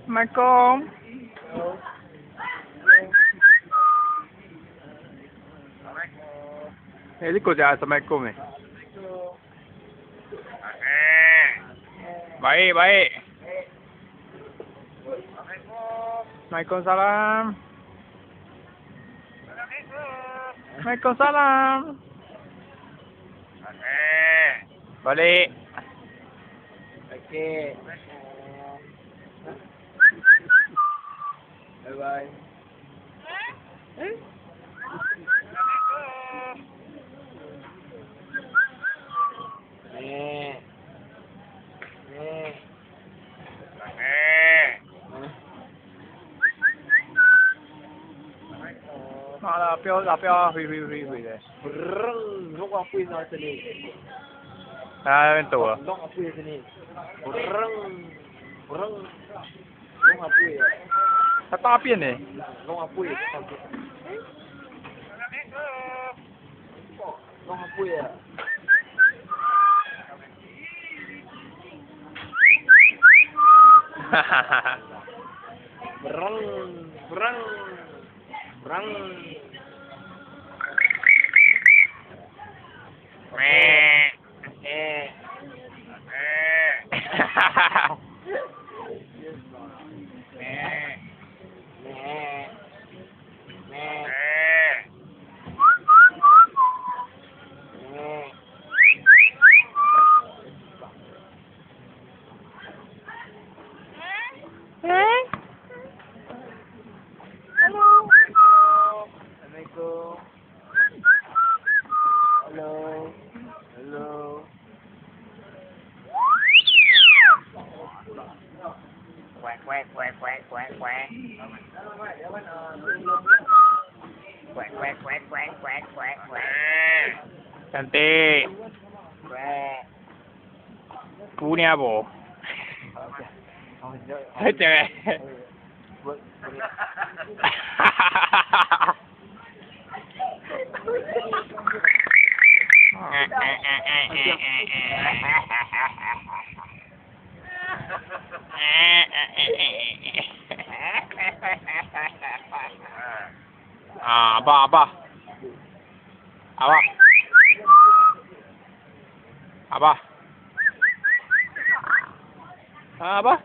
Assalamualaikum. Ini kau jangan Assalamualaikum ni. Baik, baik. Waalaikumsalam. Waalaikumsalam. Balik. Okey. Bye bye. Malah apel hui deh. Brrrr, long apa yang nak sini? Ah, betul. Long apa yang sini? Brrrr, long apa ya? Kata api ni. Long apa ya? Long apa ya? Brrrr. Brang. Hello. Hello. Quack. Cantik. Quack. Ku ni apa? Cewek. Abah. Abah.